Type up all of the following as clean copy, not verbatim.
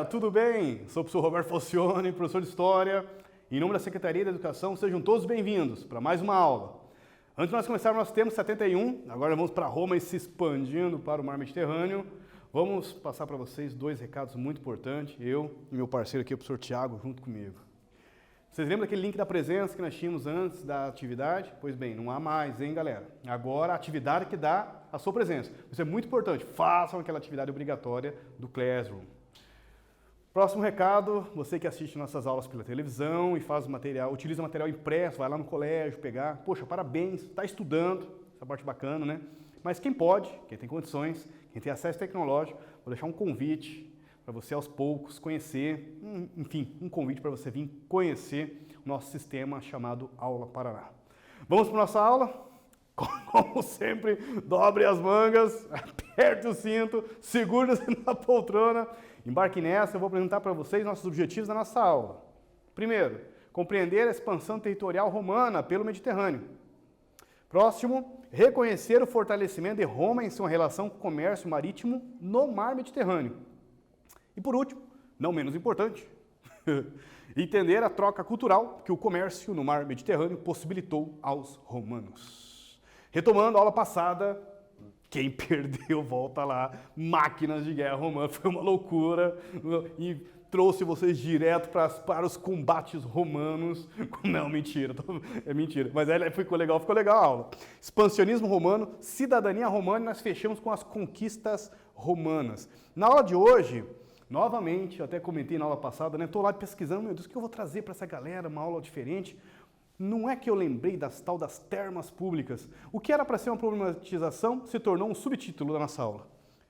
tudo bem? Sou o professor Roberto Falcione, professor de História. Em nome da Secretaria da Educação, sejam todos bem-vindos para mais uma aula. Antes de nós começarmos, nós temos 71, agora vamos para Roma e se expandindo para o mar Mediterrâneo. Vamos passar para vocês dois recados muito importantes, eu e meu parceiro aqui, o professor Tiago, junto comigo. Vocês lembram daquele link da presença que nós tínhamos antes da atividade? Pois bem, não há mais, hein, galera? Agora a atividade que dá a sua presença. Isso é muito importante, façam aquela atividade obrigatória do Classroom. Próximo recado, você que assiste nossas aulas pela televisão e faz material, utiliza material impresso, vai lá no colégio pegar, poxa, parabéns, está estudando, essa parte bacana, né? Mas quem pode, quem tem condições, quem tem acesso tecnológico, vou deixar um convite para você aos poucos conhecer, enfim, um convite para você vir conhecer o nosso sistema chamado Aula Paraná. Vamos para a nossa aula? Como sempre, dobre as mangas, aperte o cinto, segure-se na poltrona, embarque nessa. Eu vou apresentar para vocês nossos objetivos da nossa aula. Primeiro, compreender a expansão territorial romana pelo Mediterrâneo. Próximo, reconhecer o fortalecimento de Roma em sua relação com o comércio marítimo no mar Mediterrâneo. E por último, não menos importante, entender a troca cultural que o comércio no mar Mediterrâneo possibilitou aos romanos. Retomando a aula passada, quem perdeu, volta lá, máquinas de guerra romana, foi uma loucura e trouxe vocês direto para os combates romanos. Não, mentira, é mentira, mas ficou legal a aula. Expansionismo romano, cidadania romana, e nós fechamos com as conquistas romanas. Na aula de hoje, novamente, eu até comentei na aula passada, né? Estou lá pesquisando, meu Deus, o que eu vou trazer para essa galera, uma aula diferente. Não é que eu lembrei das termas públicas. O que era para ser uma problematização se tornou um subtítulo da nossa aula.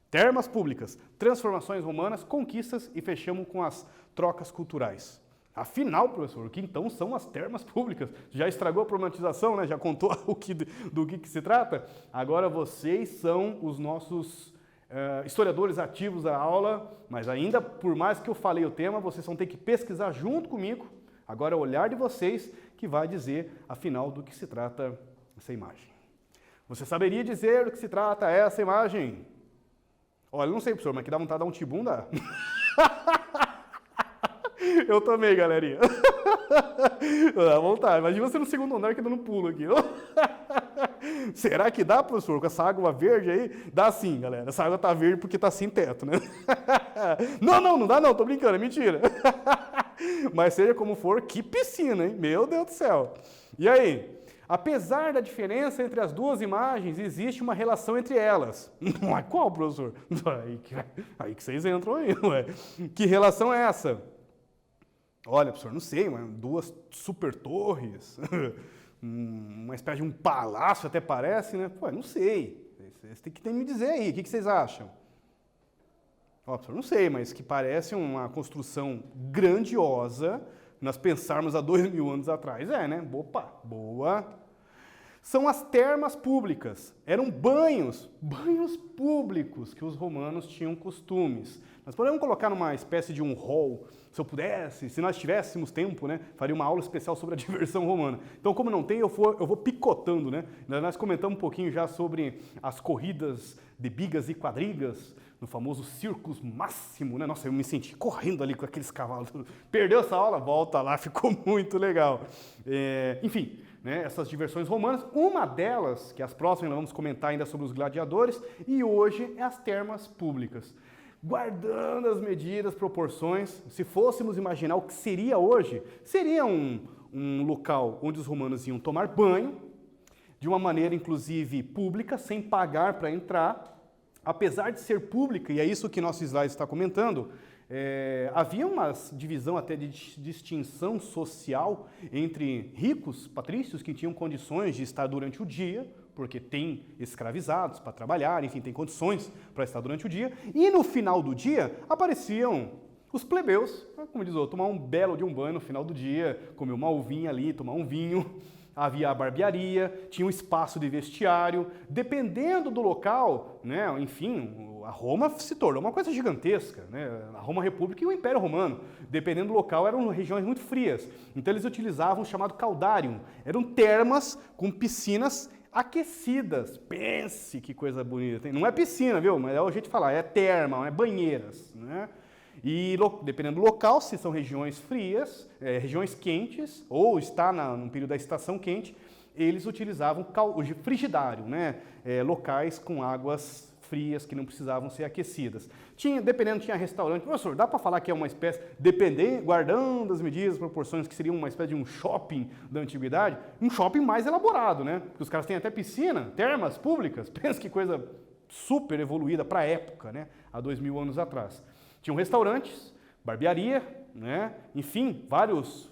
Termas públicas, transformações romanas, conquistas e fechamos com as trocas culturais. Afinal, professor, o que então são as termas públicas? Já estragou a problematização, né? Já contou do que se trata? Agora vocês são os nossos historiadores ativos da aula, mas ainda, por mais que eu falei o tema, vocês vão ter que pesquisar junto comigo. Agora é o olhar de vocês que vai dizer, afinal, do que se trata essa imagem. Você saberia dizer do que se trata essa imagem? Olha, não sei, professor, mas que dá vontade de dar um tibum, dá. Eu também, galerinha. Dá vontade. Imagina você no segundo andar que dando um pulo aqui. Será que dá, professor, com essa água verde aí? Dá sim, galera. Essa água tá verde porque tá sem teto, né? Não dá não, tô brincando, é mentira. Mas seja como for, que piscina, hein? Meu Deus do céu. E aí? Apesar da diferença entre as duas imagens, existe uma relação entre elas. Mas qual, professor? Aí que vocês entram aí, ué. Que relação é essa? Olha, professor, não sei, mas duas super torres, uma espécie de um palácio até parece, né? Pô, não sei. Vocês têm que me dizer aí, o que vocês acham? Ó, professor, não sei, mas que parece uma construção grandiosa, nós pensarmos há 2000 anos atrás. É, né? Opa, boa. São as termas públicas. Eram banhos públicos que os romanos tinham costumes. Nós podemos colocar numa espécie de um hall, se eu pudesse, se nós tivéssemos tempo, né, faria uma aula especial sobre a diversão romana. Então, como não tem, eu vou picotando, né? Nós comentamos um pouquinho já sobre as corridas de bigas e quadrigas, no famoso Circus Máximo, né? Nossa, eu me senti correndo ali com aqueles cavalos. Perdeu essa aula? Volta lá, ficou muito legal. Enfim, né, essas diversões romanas, uma delas, que as próximas nós vamos comentar ainda sobre os gladiadores, e hoje é as termas públicas. Guardando as medidas, proporções, se fôssemos imaginar o que seria hoje, seria um local onde os romanos iam tomar banho, de uma maneira inclusive pública, sem pagar para entrar. Apesar de ser pública, e é isso que nosso slide está comentando, havia uma divisão até de distinção social entre ricos, patrícios, que tinham condições de estar durante o dia, porque tem escravizados para trabalhar, enfim, tem condições para estar durante o dia, e no final do dia apareciam os plebeus, como diz o outro, tomar um belo de um banho no final do dia, comer uma uvinha ali, tomar um vinho. Havia a barbearia, tinha um espaço de vestiário, dependendo do local, né, enfim, a Roma se tornou uma coisa gigantesca, né, a Roma República e o Império Romano, dependendo do local, eram regiões muito frias, então eles utilizavam o chamado caldarium, eram termas com piscinas aquecidas, pense que coisa bonita, não é piscina, viu, mas é o jeito de falar, é terma, é banheiras, né. E dependendo do local, se são regiões frias, regiões quentes, ou está no período da estação quente, eles utilizavam o frigidário, né? Locais com águas frias que não precisavam ser aquecidas. Dependendo, tinha restaurante. Professor, dá para falar que é uma espécie, guardando as medidas, proporções, que seria uma espécie de um shopping da antiguidade? Um shopping mais elaborado, né? Porque os caras têm até piscina, termas públicas. Pensa que coisa super evoluída para a época, né? Há 2000 anos atrás. Tinham restaurantes, barbearia, né? Enfim, vários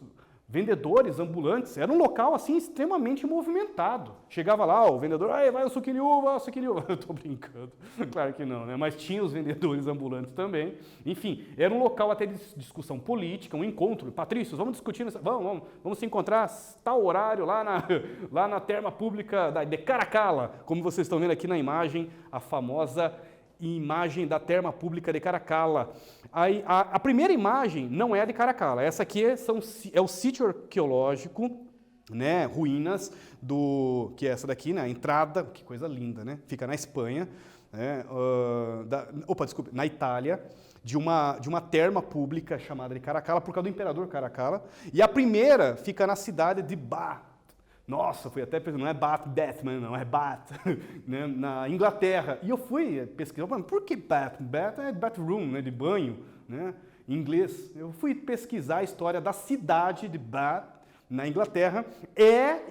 vendedores ambulantes. Era um local assim extremamente movimentado. Chegava lá o vendedor, vai o suco de uva, suco de uva. Eu tô brincando, claro que não, né? Mas tinha os vendedores ambulantes também. Enfim, era um local até de discussão política, um encontro. Patrícios, vamos discutir, vamos se encontrar tal horário lá na terma pública de Caracala, como vocês estão vendo aqui na imagem, a famosa imagem da terma pública de Caracala. A primeira imagem não é a de Caracala, essa aqui é o sítio arqueológico, né, ruínas que é essa daqui, né, a entrada, que coisa linda, né, fica na Espanha, né, na Itália, de uma terma pública chamada de Caracala, por causa do imperador Caracala, e a primeira fica na cidade de Bath. Nossa, fui até pensando, não é Batman, não, é Bath, né, na Inglaterra. E eu fui pesquisar, por que Bath? Bath é bathroom, né, de banho, né, em inglês. Eu fui pesquisar a história da cidade de Bath, na Inglaterra,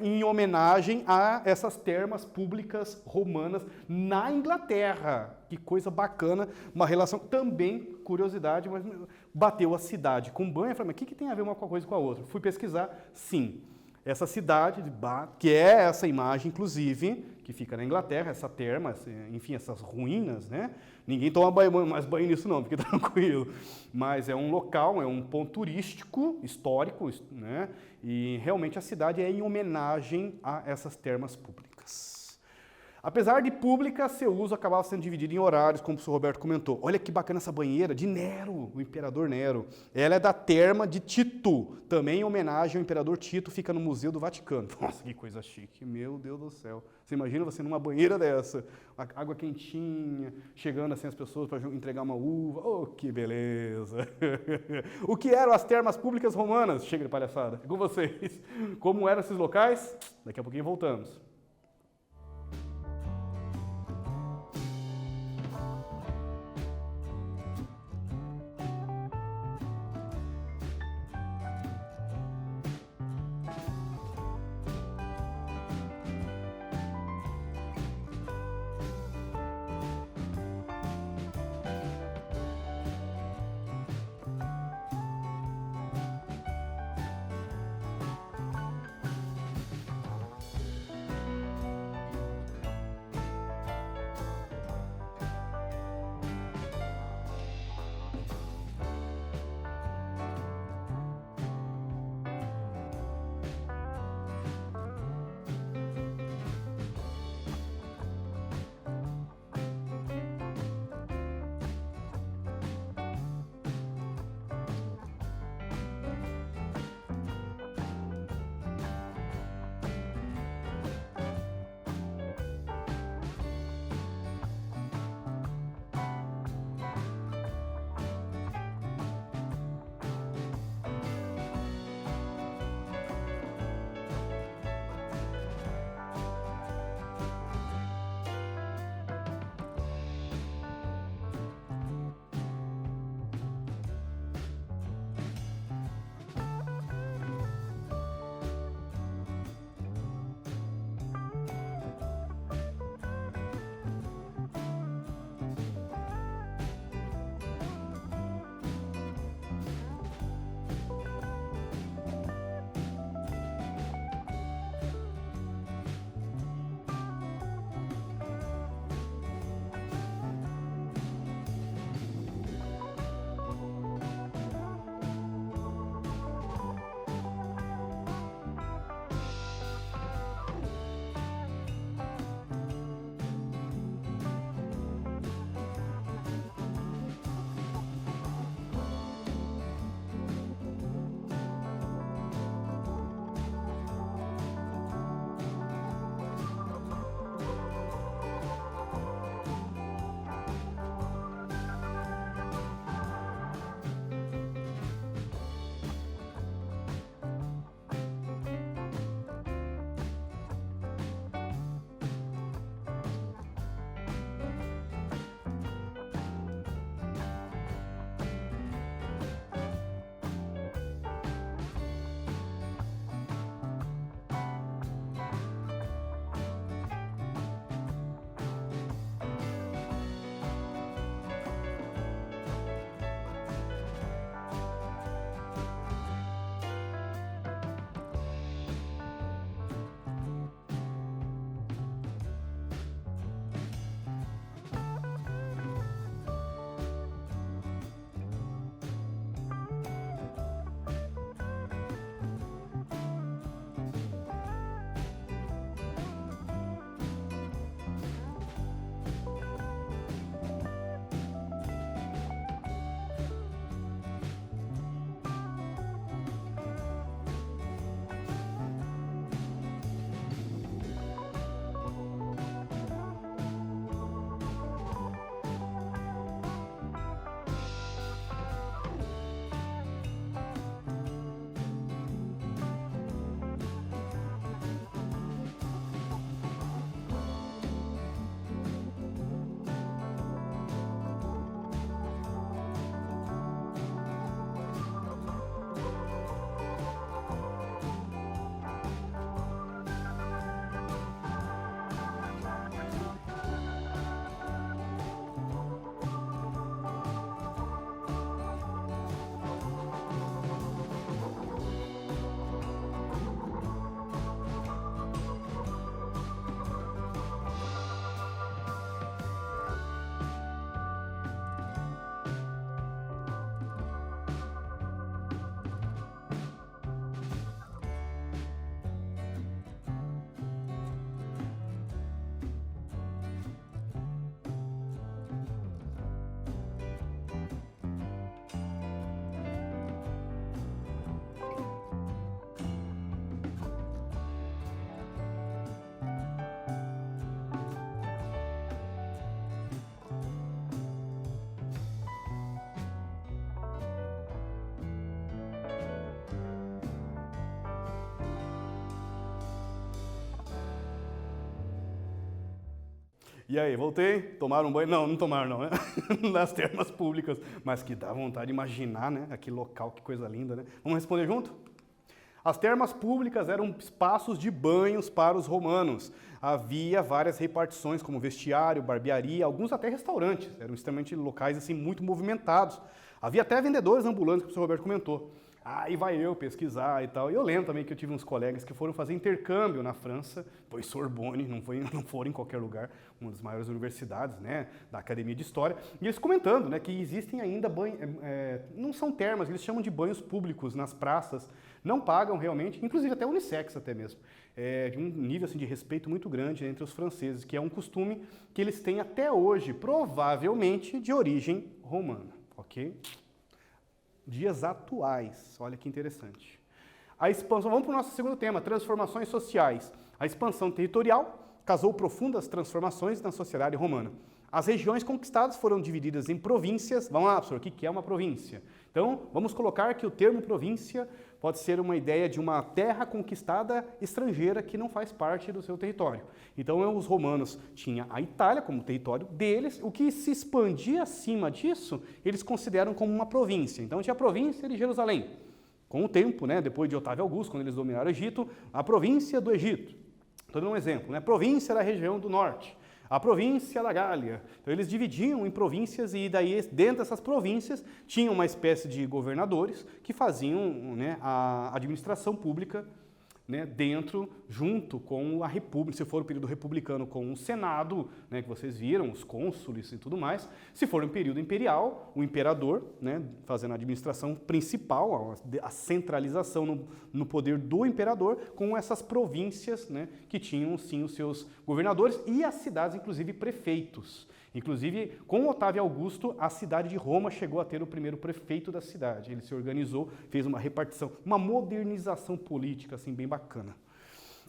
em homenagem a essas termas públicas romanas na Inglaterra. Que coisa bacana, uma relação também, curiosidade, mas bateu a cidade com banho. Eu falei, mas o que tem a ver uma coisa com a outra? Fui pesquisar, sim. Essa cidade de Bath, que é essa imagem, inclusive, que fica na Inglaterra, essa terma, enfim, essas ruínas, né? Ninguém toma mais banho nisso não, fique tranquilo. Mas é um local, é um ponto turístico, histórico, né? E realmente a cidade é em homenagem a essas termas públicas. Apesar de pública, seu uso acabava sendo dividido em horários, como o professor Roberto comentou. Olha que bacana essa banheira de Nero, o imperador Nero. Ela é da terma de Tito, também em homenagem ao imperador Tito, fica no Museu do Vaticano. Nossa, que coisa chique, meu Deus do céu. Você imagina você numa banheira dessa, água quentinha, chegando assim as pessoas para entregar uma uva. Oh, que beleza! O que eram as termas públicas romanas? Chega de palhaçada, é com vocês. Como eram esses locais? Daqui a pouquinho voltamos. E aí, voltei? Tomaram um banho? Não, não tomaram não, né? Nas termas públicas. Mas que dá vontade de imaginar, né? Aquele local, que coisa linda, né? Vamos responder junto? As termas públicas eram espaços de banhos para os romanos. Havia várias repartições, como vestiário, barbearia, alguns até restaurantes. Eram extremamente locais, assim, muito movimentados. Havia até vendedores ambulantes, que o professor Roberto comentou. Aí vai eu pesquisar e tal. E eu lembro também que eu tive uns colegas que foram fazer intercâmbio na França, foi Sorbonne, não foram em qualquer lugar, uma das maiores universidades, né, da Academia de História. E eles comentando, né, que existem ainda banhos, não são termas, eles chamam de banhos públicos nas praças, não pagam realmente, inclusive até unissex até mesmo, de um nível assim, de respeito muito grande entre os franceses, que é um costume que eles têm até hoje, provavelmente de origem romana, ok? Dias atuais, olha que interessante. A expansão, vamos para o nosso segundo tema, transformações sociais. A expansão territorial causou profundas transformações na sociedade romana. As regiões conquistadas foram divididas em províncias. Vamos lá, professor, o que é uma província? Então, vamos colocar que o termo província pode ser uma ideia de uma terra conquistada estrangeira que não faz parte do seu território. Então, os romanos tinham a Itália como território deles, o que se expandia acima disso, eles consideram como uma província. Então, tinha a província de Jerusalém. Com o tempo, né, depois de Otávio Augusto, quando eles dominaram o Egito, a província do Egito. Estou dando um exemplo, né? Província da região do norte. A província da Gália. Então, eles dividiam em províncias e daí, dentro dessas províncias, tinha uma espécie de governadores que faziam, né, a administração pública, né, dentro, junto com a República, se for o período republicano, com o Senado, né, que vocês viram, os cônsules e tudo mais. Se for um período imperial, o imperador, né, fazendo a administração principal, a centralização no poder do imperador, com essas províncias, né, que tinham, sim, os seus governadores e as cidades, inclusive prefeitos. Inclusive, com Otávio Augusto, a cidade de Roma chegou a ter o primeiro prefeito da cidade. Ele se organizou, fez uma repartição, uma modernização política, assim, bem bacana.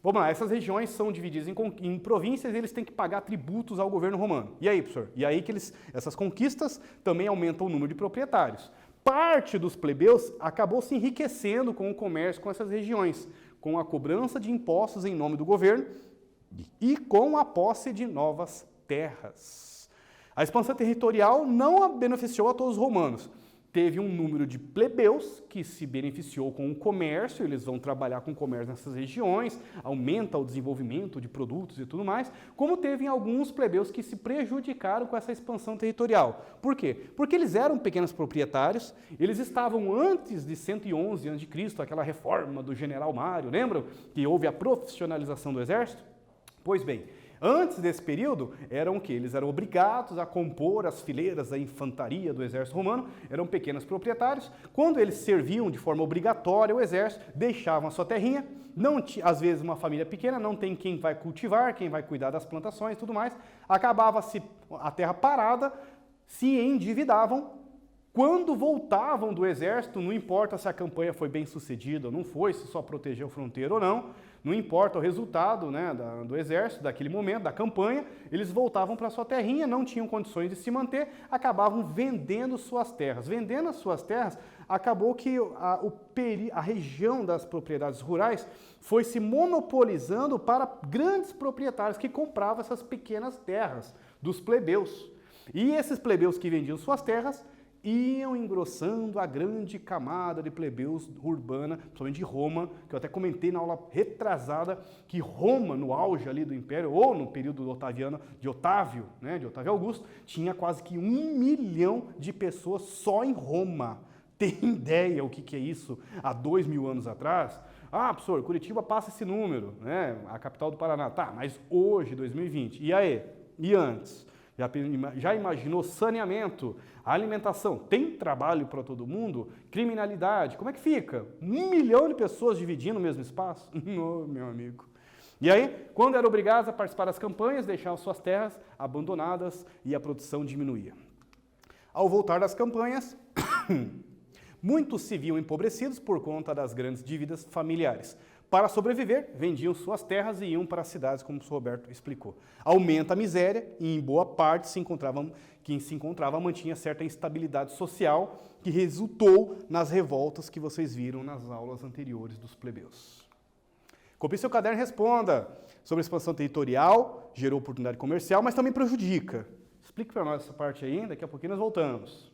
Vamos lá, essas regiões são divididas em províncias e eles têm que pagar tributos ao governo romano. E aí, professor? E aí que essas conquistas também aumentam o número de proprietários. Parte dos plebeus acabou se enriquecendo com o comércio com essas regiões, com a cobrança de impostos em nome do governo e com a posse de novas terras. A expansão territorial não beneficiou a todos os romanos. Teve um número de plebeus que se beneficiou com o comércio, eles vão trabalhar com o comércio nessas regiões, aumenta o desenvolvimento de produtos e tudo mais, como teve alguns plebeus que se prejudicaram com essa expansão territorial. Por quê? Porque eles eram pequenos proprietários, eles estavam antes de 111 a.C., aquela reforma do general Mário, lembram? Que houve a profissionalização do exército? Pois bem, antes desse período, eram o quê? Eles eram obrigados a compor as fileiras da infantaria do exército romano, eram pequenos proprietários. Quando eles serviam de forma obrigatória o exército, deixavam a sua terrinha, às vezes uma família pequena, não tem quem vai cultivar, quem vai cuidar das plantações e tudo mais, acabava-se a terra parada, se endividavam. Quando voltavam do exército, não importa se a campanha foi bem sucedida ou não foi, se só protegeu a fronteira ou não importa o resultado, né, do exército, daquele momento, da campanha, eles voltavam para sua terrinha, não tinham condições de se manter, acabavam vendendo suas terras. Vendendo as suas terras, acabou que a região das propriedades rurais foi se monopolizando para grandes proprietários que compravam essas pequenas terras dos plebeus. E esses plebeus que vendiam suas terras iam engrossando a grande camada de plebeus urbana, principalmente de Roma, que eu até comentei na aula retrasada, que Roma, no auge ali do Império, ou no período otaviano, de Otávio, né, de Otávio Augusto, tinha quase que 1 milhão de pessoas só em Roma. Tem ideia o que é isso há 2.000 anos atrás? Ah, professor, Curitiba passa esse número, né, a capital do Paraná. Tá, mas hoje, 2020, e aí? E antes? Já imaginou saneamento, alimentação? Tem trabalho para todo mundo? Criminalidade? Como é que fica? 1 milhão de pessoas dividindo o mesmo espaço? Não, meu amigo. E aí, quando eram obrigados a participar das campanhas, deixavam suas terras abandonadas e a produção diminuía. Ao voltar das campanhas, muitos se viam empobrecidos por conta das grandes dívidas familiares. Para sobreviver, vendiam suas terras e iam para as cidades, como o professor Roberto explicou. Aumenta a miséria e, em boa parte, quem se encontrava mantinha certa instabilidade social que resultou nas revoltas que vocês viram nas aulas anteriores dos plebeus. Copie seu caderno e responda sobre a expansão territorial, gerou oportunidade comercial, mas também prejudica. Explique para nós essa parte aí, daqui a pouquinho nós voltamos.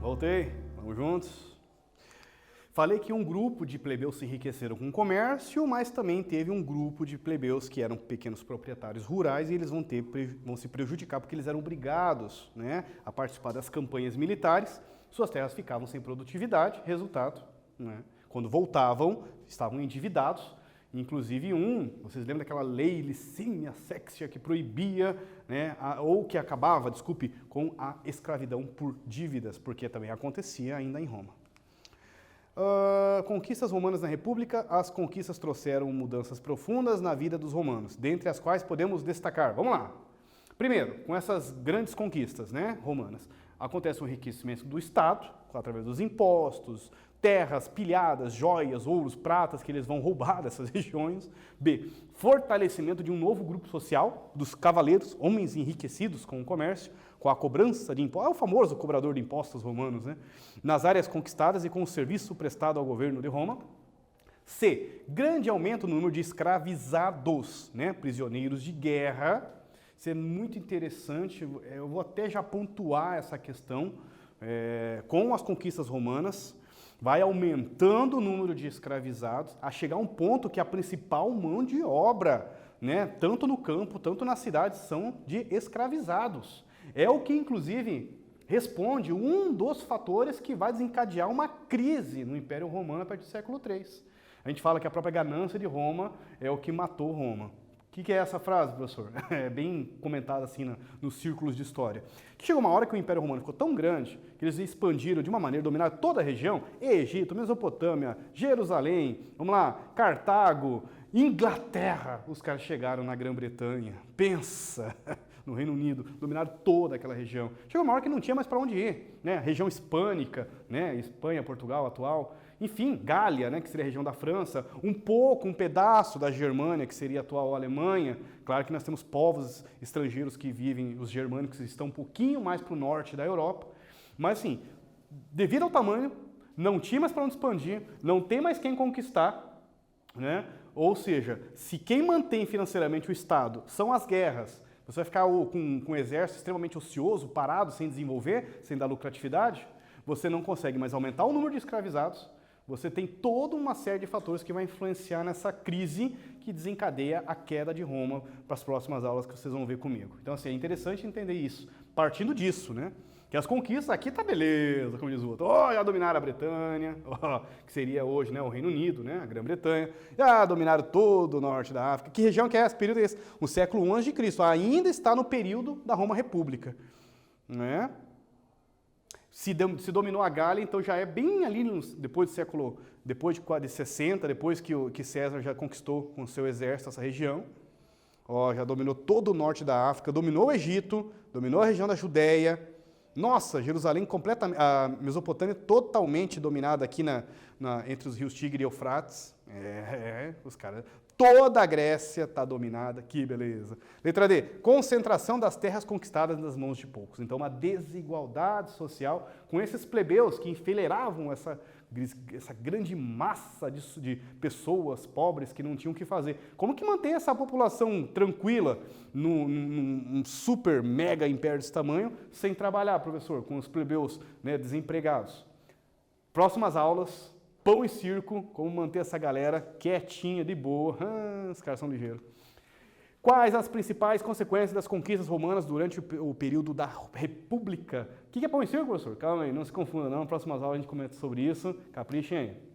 Voltei, vamos juntos. Falei que um grupo de plebeus se enriqueceram com o comércio, mas também teve um grupo de plebeus que eram pequenos proprietários rurais e eles vão se prejudicar porque eles eram obrigados, né, a participar das campanhas militares, suas terras ficavam sem produtividade, resultado, né, quando voltavam, estavam endividados. Inclusive vocês lembram daquela lei Licínia Sextia que proibia, né, ou que acabava, desculpe, com a escravidão por dívidas, porque também acontecia ainda em Roma. Conquistas romanas na República. As conquistas trouxeram mudanças profundas na vida dos romanos, dentre as quais podemos destacar, vamos lá. Primeiro, com essas grandes conquistas, né, romanas, acontece um enriquecimento do Estado, através dos impostos, terras, pilhadas, joias, ouros, pratas que eles vão roubar dessas regiões. B, fortalecimento de um novo grupo social, dos cavaleiros, homens enriquecidos com o comércio, com a cobrança de impostos, é o famoso cobrador de impostos romanos, né? Nas áreas conquistadas e com o serviço prestado ao governo de Roma. C, grande aumento no número de escravizados, né? Prisioneiros de guerra. Isso é muito interessante, eu vou até já pontuar essa questão. Com as conquistas romanas, vai aumentando o número de escravizados, a chegar a um ponto que a principal mão de obra, né, tanto no campo, tanto na cidade, são de escravizados. É o que, inclusive, responde um dos fatores que vai desencadear uma crise no Império Romano a partir do século III. A gente fala que a própria ganância de Roma é o que matou Roma. O que é essa frase, professor? É bem comentada assim nos círculos de história. Que chegou uma hora que o Império Romano ficou tão grande que eles expandiram de uma maneira, dominaram toda a região, Egito, Mesopotâmia, Jerusalém, vamos lá, Cartago, Inglaterra. Os caras chegaram na Grã-Bretanha, pensa, no Reino Unido, dominaram toda aquela região. Chegou uma hora que não tinha mais para onde ir, né? A região hispânica, né? Espanha, Portugal atual. Enfim, Gália, né, que seria a região da França, um pedaço da Germânia, que seria a atual Alemanha. Claro que nós temos povos estrangeiros que vivem, os germânicos estão um pouquinho mais para o norte da Europa. Mas assim, devido ao tamanho, não tinha mais para onde expandir, não tem mais quem conquistar, né? Ou seja, se quem mantém financeiramente o Estado são as guerras, você vai ficar com um exército extremamente ocioso, parado, sem desenvolver, sem dar lucratividade, você não consegue mais aumentar o número de escravizados. Você tem toda uma série de fatores que vai influenciar nessa crise que desencadeia a queda de Roma para as próximas aulas que vocês vão ver comigo. Então, assim, é interessante entender isso, partindo disso, né? Que as conquistas aqui tá beleza, como diz o outro. Já dominaram a Bretanha, que seria hoje, né, o Reino Unido, né, a Grã-Bretanha. Já dominaram todo o norte da África. Que região que é esse período? O século I a.C. Ainda está no período da Roma República, né? Se dominou a Gália, então já é bem ali depois de 60, depois que César já conquistou com seu exército essa região. Já dominou todo o norte da África, dominou o Egito, dominou a região da Judéia. Nossa, Jerusalém completamente, a Mesopotâmia totalmente dominada aqui entre os rios Tigre e Eufrates. Os caras. Toda a Grécia está dominada, que beleza. Letra D, concentração das terras conquistadas nas mãos de poucos. Então, uma desigualdade social com esses plebeus que enfileiravam essa grande massa de pessoas pobres que não tinham o que fazer. Como que mantém essa população tranquila num super mega império desse tamanho sem trabalhar, professor, com os plebeus, né, desempregados? Próximas aulas. Pão e circo, como manter essa galera quietinha, de boa. Os caras são ligeiros. Quais as principais consequências das conquistas romanas durante o período da República? O que é pão e circo, professor? Calma aí, não se confunda não. Nas próximas aulas a gente comenta sobre isso. Caprichem aí.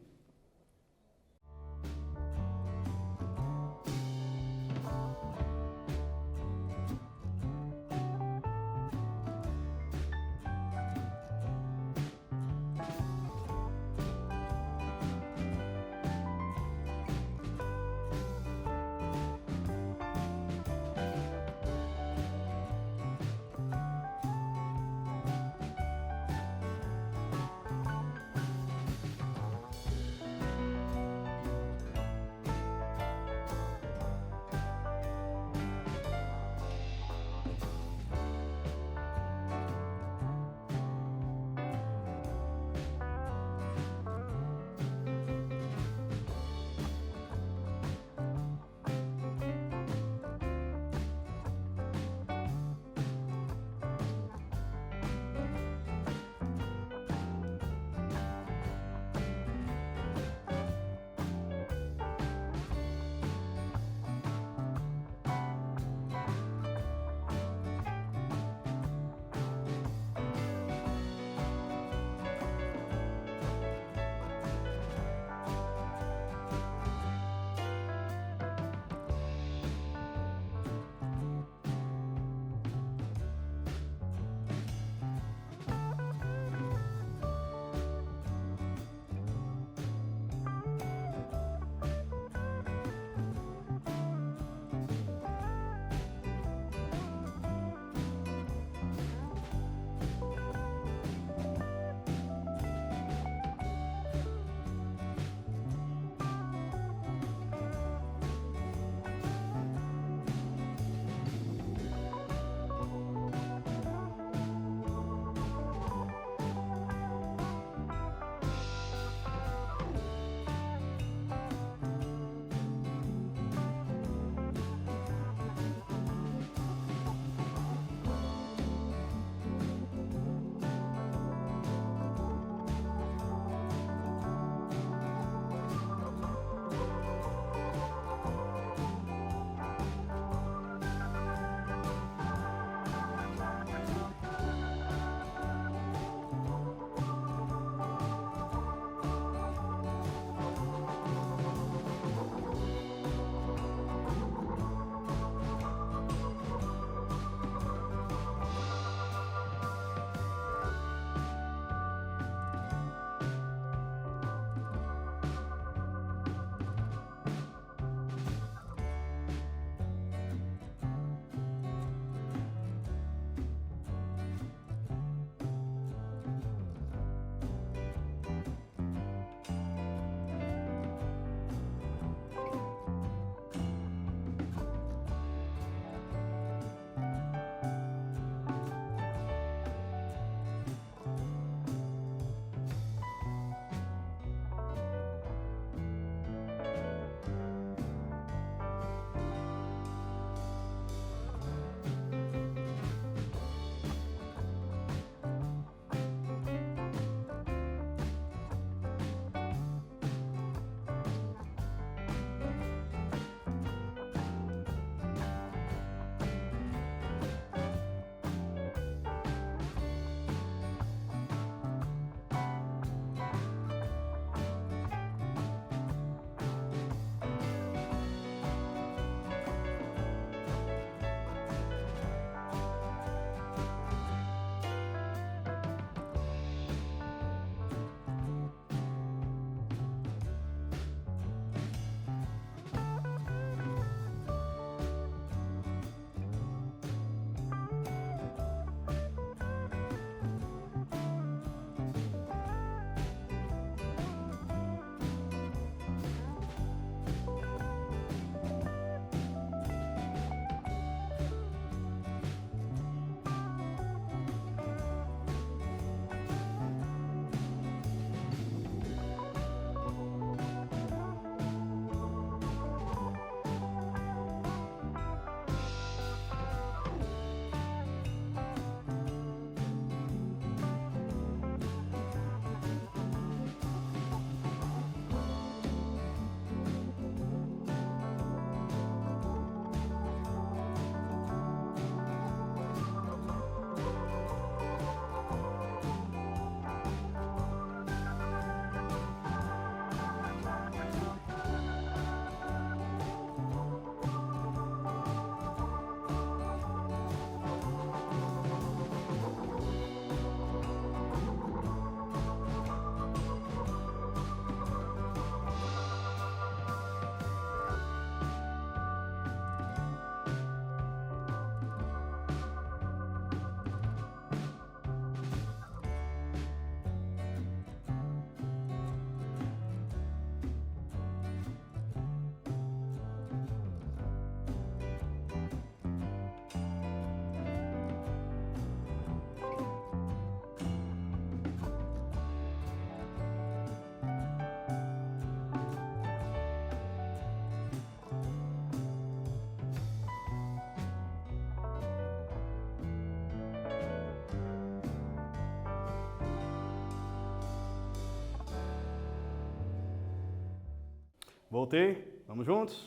Voltei? Vamos juntos?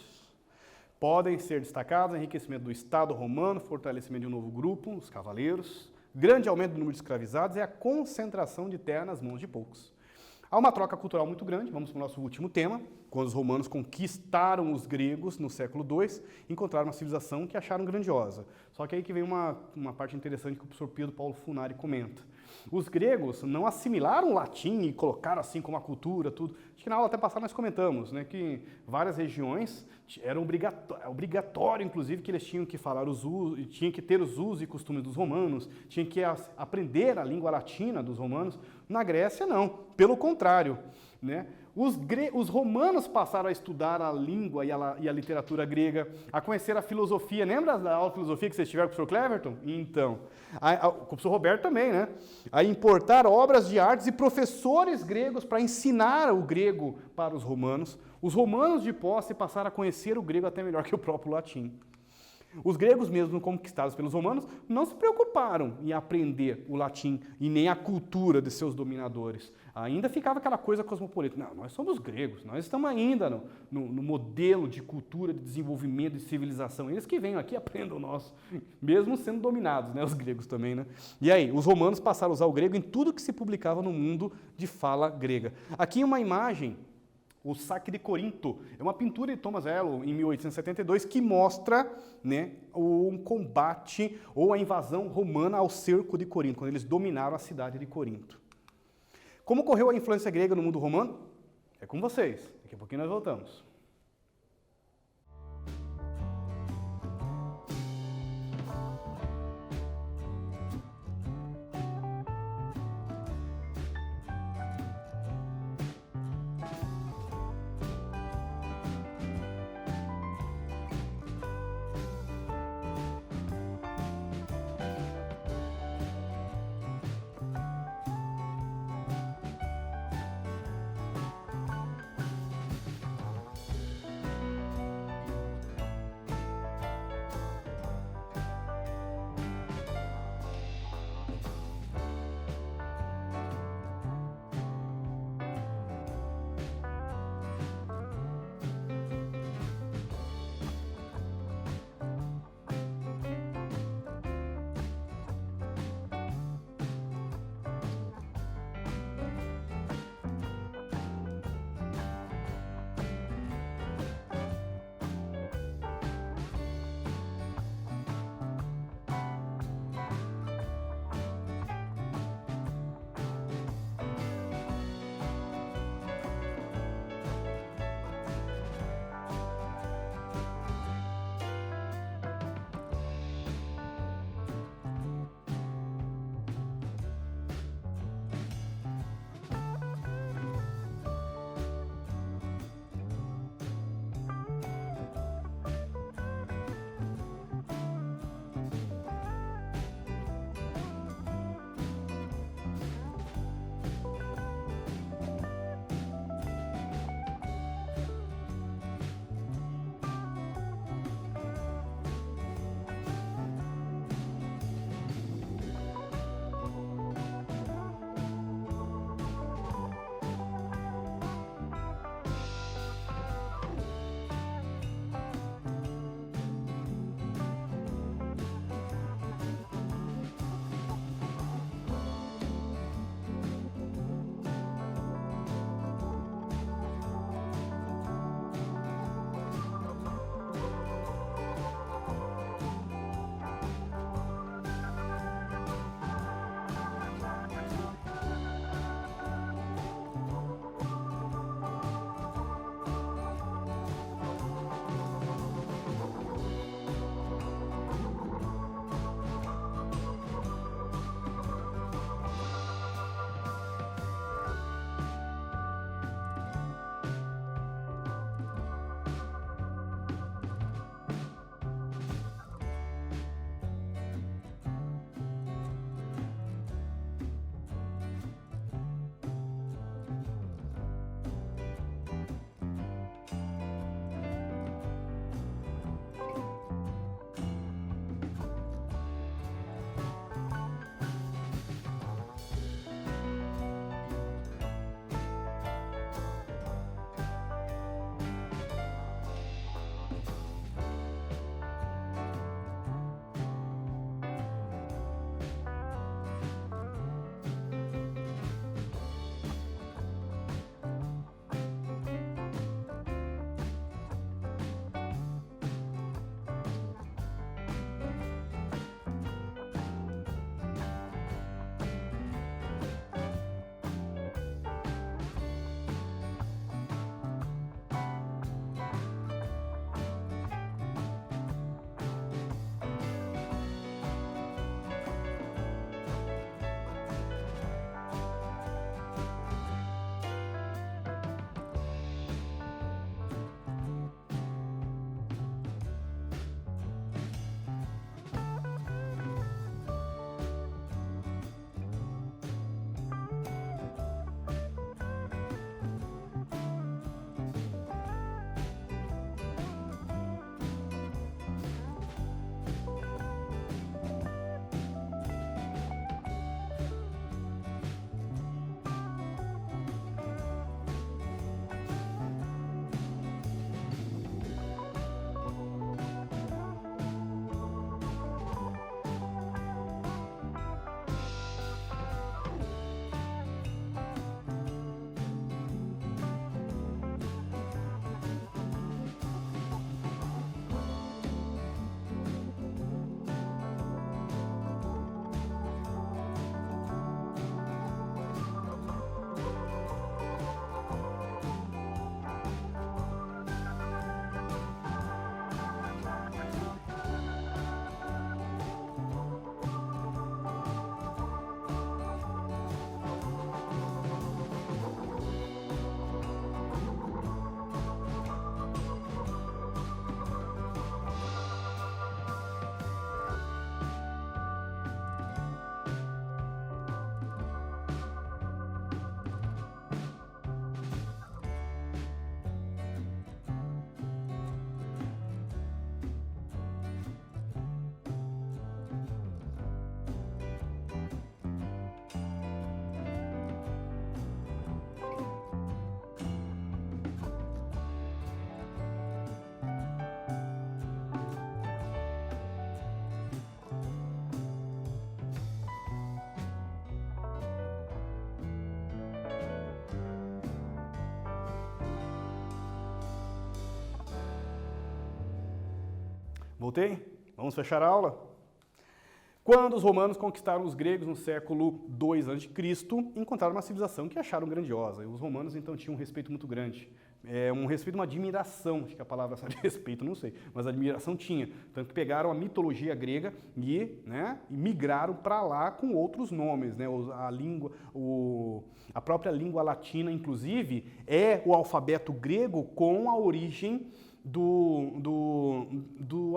Podem ser destacados enriquecimento do Estado romano, fortalecimento de um novo grupo, os cavaleiros, grande aumento do número de escravizados e a concentração de terra nas mãos de poucos. Há uma troca cultural muito grande, vamos para o nosso último tema, quando os romanos conquistaram os gregos no século II, encontraram uma civilização que acharam grandiosa. Só que aí que vem uma parte interessante que o professor Pedro Paulo Funari comenta. Os gregos não assimilaram o latim e colocaram assim como a cultura, tudo. Acho que na aula até passada nós comentamos, né, que várias regiões eram obrigatório, inclusive, que eles tinham que falar tinham que ter os usos e costumes dos romanos, tinham que aprender a língua latina dos romanos. Na Grécia, não. Pelo contrário, né? Os romanos passaram a estudar a língua e a literatura grega, a conhecer a filosofia. Lembra da aula de filosofia que vocês tiveram com o professor Cleverton? Então, com o professor Roberto também, né? A importar obras de artes e professores gregos para ensinar o grego para os romanos. Os romanos de posse passaram a conhecer o grego até melhor que o próprio latim. Os gregos, mesmo conquistados pelos romanos, não se preocuparam em aprender o latim e nem a cultura de seus dominadores. Ainda ficava aquela coisa cosmopolita. Não, nós somos gregos, nós estamos ainda no modelo de cultura, de desenvolvimento, de civilização. Eles que venham aqui aprendam o nosso, mesmo sendo dominados, né, os gregos também. Né? E aí, os romanos passaram a usar o grego em tudo que se publicava no mundo de fala grega. Aqui uma imagem. O Saque de Corinto. É uma pintura de Thomas Ello, em 1872, que mostra, né, um combate ou a invasão romana ao cerco de Corinto, quando eles dominaram a cidade de Corinto. Como ocorreu a influência grega no mundo romano? É com vocês. Daqui a pouquinho nós voltamos. Voltei? Vamos fechar a aula? Quando os romanos conquistaram os gregos no século II a.C., encontraram uma civilização que acharam grandiosa. E os romanos, então, tinham um respeito muito grande. Um respeito, uma admiração, acho que a palavra é de respeito, não sei, mas admiração tinha. Tanto que pegaram a mitologia grega e migraram para lá com outros nomes. Né? A própria língua latina, inclusive, é o alfabeto grego com a origem do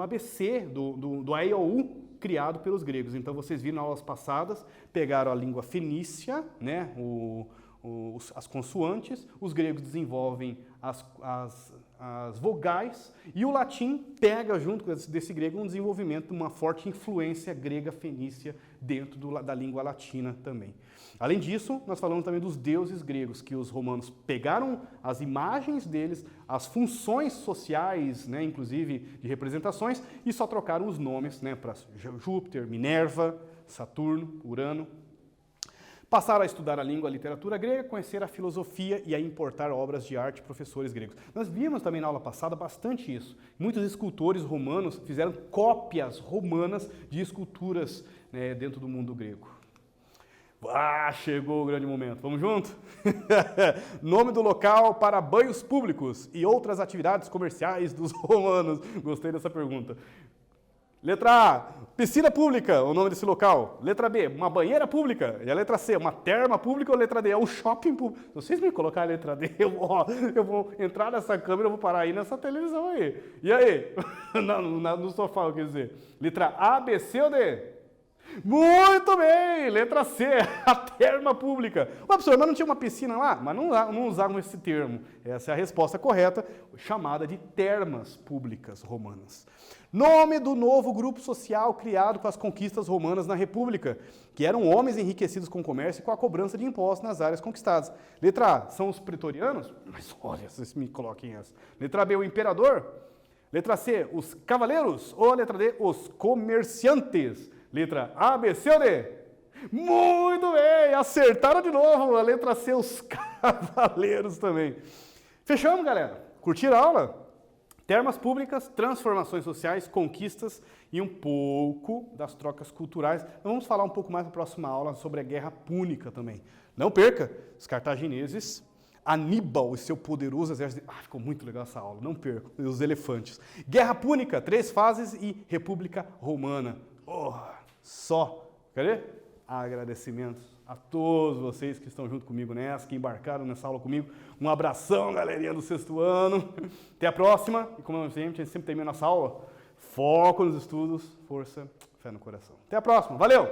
ABC, do A, E, O, U, criado pelos gregos. Então, vocês viram nas aulas passadas, pegaram a língua fenícia, né, as consoantes, os gregos desenvolvem as vogais, e o latim pega, junto desse grego, um desenvolvimento, uma forte influência grega fenícia dentro da língua latina também. Além disso, nós falamos também dos deuses gregos, que os romanos pegaram as imagens deles, as funções sociais, né, inclusive de representações, e só trocaram os nomes, né, para Júpiter, Minerva, Saturno, Urano. Passaram a estudar a língua, a literatura grega, conhecer a filosofia e a importar obras de arte de professores gregos. Nós vimos também na aula passada bastante isso. Muitos escultores romanos fizeram cópias romanas de esculturas, né, dentro do mundo grego. Chegou o grande momento. Vamos junto? Nome do local para banhos públicos e outras atividades comerciais dos romanos. Gostei dessa pergunta. Letra A, piscina pública, o nome desse local. Letra B, uma banheira pública. E a letra C, uma terma pública, ou a letra D, é um shopping público. Se vocês me colocarem a letra D, eu vou entrar nessa câmera, eu vou parar aí nessa televisão aí. E aí? No sofá, eu quer dizer. Letra A, B, C ou D? Muito bem! Letra C, a terma pública. Ué, professor, mas não tinha uma piscina lá? Mas não usavam esse termo. Essa é a resposta correta, chamada de termas públicas romanas. Nome do novo grupo social criado com as conquistas romanas na República, que eram homens enriquecidos com o comércio e com a cobrança de impostos nas áreas conquistadas. Letra A, são os pretorianos? Mas olha, vocês me coloquem essa. Letra B, o imperador? Letra C, os cavaleiros? Ou a letra D, os comerciantes? Letra A, B, C ou D? Muito bem, acertaram de novo a letra C, os cavaleiros também. Fechamos, galera? Curtiram a aula? Termas públicas, transformações sociais, conquistas e um pouco das trocas culturais. Nós vamos falar um pouco mais na próxima aula sobre a Guerra Púnica também. Não perca, os cartagineses, Aníbal e seu poderoso exército. Ficou muito legal essa aula, não perca, os elefantes. Guerra Púnica, 3 fases e República Romana. Só. Cadê? Agradecimentos a todos vocês que estão junto comigo nessa, que embarcaram nessa aula comigo. Um abração, galerinha do 6º ano. Até a próxima. E como a gente sempre termina nossa aula, foco nos estudos, força, fé no coração. Até a próxima. Valeu!